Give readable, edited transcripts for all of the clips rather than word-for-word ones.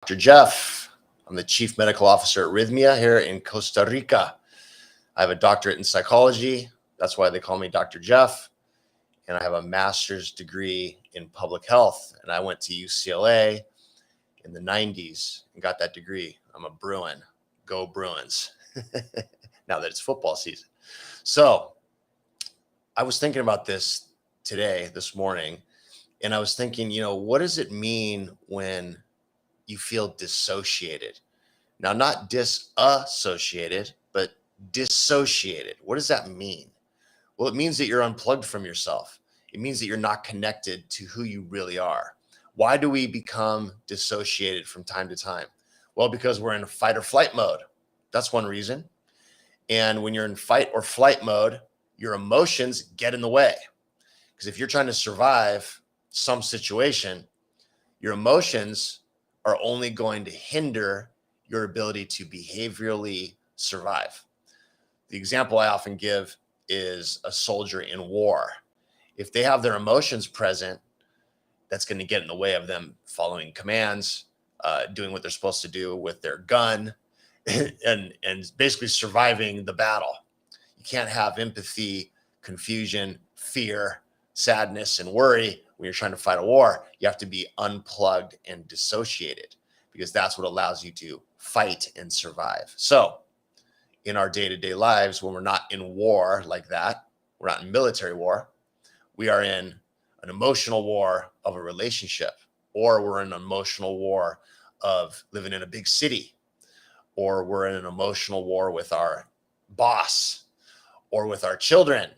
Dr. Jeff. I'm the Chief Medical Officer at Rhythmia here in Costa Rica. I have a doctorate in psychology. That's why they call me Dr. Jeff. And I have a master's degree in public health. And I went to UCLA in the 90s and got that degree. I'm a Bruin. Go Bruins. Now that it's football season. So I was thinking about this this morning, and I was thinking, what does it mean when you feel dissociated? Now, not disassociated, but dissociated. What does that mean? Well, it means that you're unplugged from yourself. It means that you're not connected to who you really are. Why do we become dissociated from time to time? Well, because we're in fight or flight mode. That's one reason. And when you're in fight or flight mode, your emotions get in the way. Because if you're trying to survive some situation, your emotions are only going to hinder your ability to behaviorally survive. The example I often give is a soldier in war. If they have their emotions present, that's going to get in the way of them following commands, doing what they're supposed to do with their gun, and basically surviving the battle. You can't have empathy, confusion, fear, sadness, and worry when you're trying to fight a war. You have to be unplugged and dissociated, because that's what allows you to fight and survive. So in our day-to-day lives, when we're not in war like that, we're not in military war, we are in an emotional war of a relationship, or we're in an emotional war of living in a big city, or we're in an emotional war with our boss, or with our children,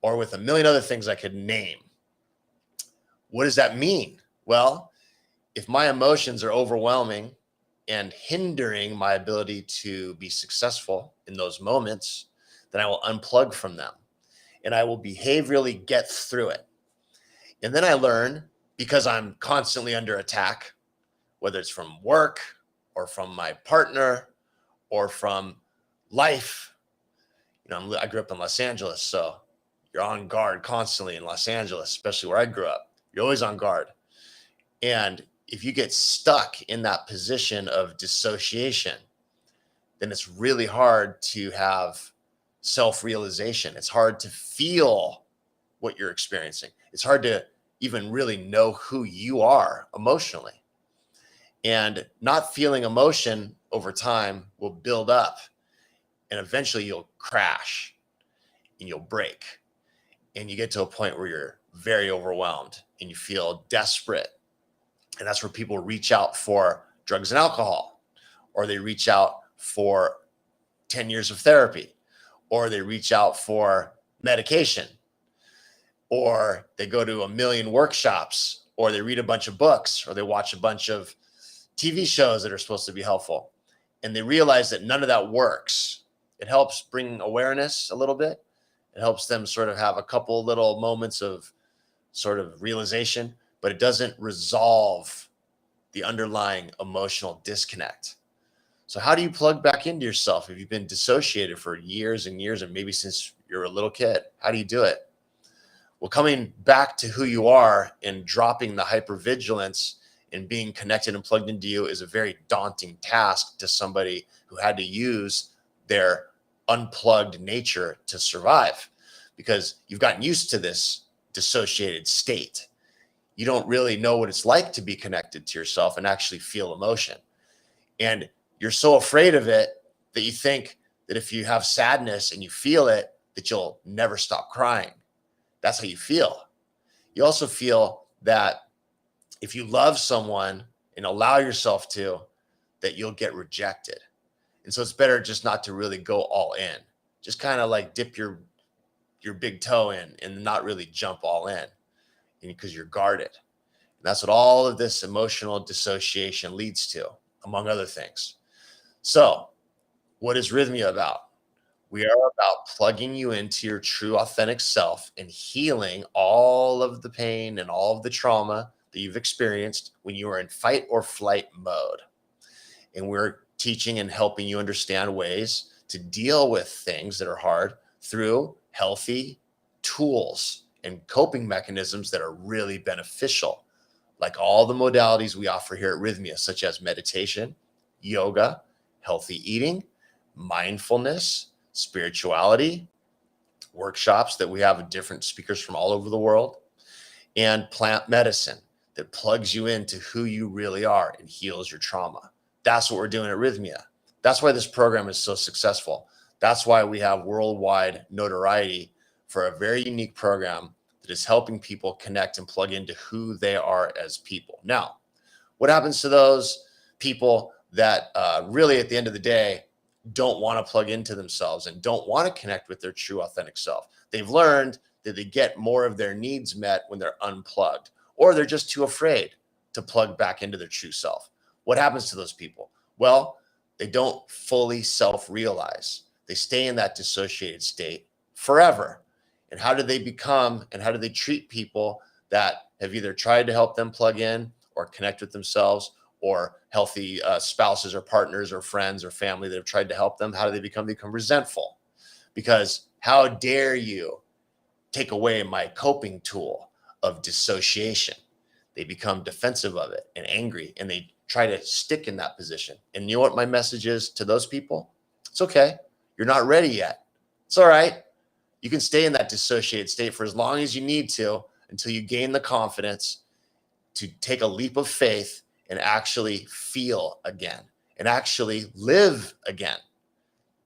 or with a million other things I could name. What does that mean? Well, if my emotions are overwhelming and hindering my ability to be successful in those moments, then I will unplug from them and I will behaviorally get through it. And then I learn, because I'm constantly under attack, whether it's from work or from my partner or from life. I grew up in Los Angeles, so you're on guard constantly in Los Angeles, especially where I grew up. You're always on guard. And if you get stuck in that position of dissociation, then it's really hard to have self-realization. It's hard to feel what you're experiencing. It's hard to even really know who you are emotionally. And not feeling emotion over time will build up, and eventually you'll crash and you'll break. And you get to a point where you're very overwhelmed and you feel desperate. And that's where people reach out for drugs and alcohol, or they reach out for 10 years of therapy, or they reach out for medication, or they go to a million workshops, or they read a bunch of books, or they watch a bunch of TV shows that are supposed to be helpful. And they realize that none of that works. It helps bring awareness a little bit. It helps them sort of have a couple little moments of sort of realization, but it doesn't resolve the underlying emotional disconnect. So how do you plug back into yourself if you've been dissociated for years and years, and maybe since you're a little kid? How do you do it? Well, coming back to who you are and dropping the hypervigilance and being connected and plugged into you is a very daunting task to somebody who had to use their unplugged nature to survive, because you've gotten used to this dissociated state. You don't really know what it's like to be connected to yourself and actually feel emotion. And you're so afraid of it that you think that if you have sadness and you feel it, that you'll never stop crying. That's how you feel. You also feel that if you love someone and allow yourself to, that you'll get rejected. And so it's better just not to really go all in. Just kind of like dip your big toe in and not really jump all in, because you're guarded. And that's what all of this emotional dissociation leads to, among other things. So what is Rhythmia about? We are about plugging you into your true, authentic self and healing all of the pain and all of the trauma that you've experienced when you are in fight or flight mode. And we're teaching and helping you understand ways to deal with things that are hard through healthy tools and coping mechanisms that are really beneficial, like all the modalities we offer here at Rhythmia, such as meditation, yoga, healthy eating, mindfulness, spirituality, workshops that we have with different speakers from all over the world, and plant medicine that plugs you into who you really are and heals your trauma. That's what we're doing at Rhythmia. That's why this program is so successful. That's why we have worldwide notoriety for a very unique program that is helping people connect and plug into who they are as people. Now, what happens to those people that really at the end of the day don't want to plug into themselves and don't want to connect with their true authentic self? They've learned that they get more of their needs met when they're unplugged, or they're just too afraid to plug back into their true self. What happens to those people? Well, they don't fully self-realize. They stay in that dissociated state forever. And how do they become and how do they treat people that have either tried to help them plug in or connect with themselves, or healthy spouses or partners or friends or family that have tried to help them? How do they become? They become resentful, because how dare you take away my coping tool of dissociation? They become defensive of it and angry, and they try to stick in that position. And you know what my message is to those people? It's okay. You're not ready yet. It's all right. You can stay in that dissociated state for as long as you need to until you gain the confidence to take a leap of faith and actually feel again and actually live again.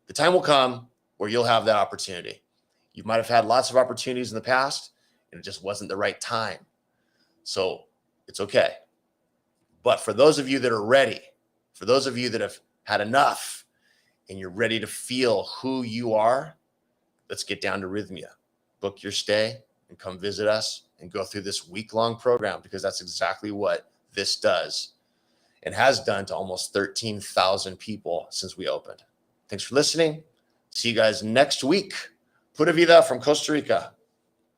The time will come where you'll have that opportunity. You might have had lots of opportunities in the past and it just wasn't the right time. So it's okay. But for those of you that are ready, for those of you that have had enough and you're ready to feel who you are, let's get down to Rhythmia. Book your stay and come visit us and go through this week-long program, because that's exactly what this does and has done to almost 13,000 people since we opened. Thanks for listening. See you guys next week. Pura vida from Costa Rica.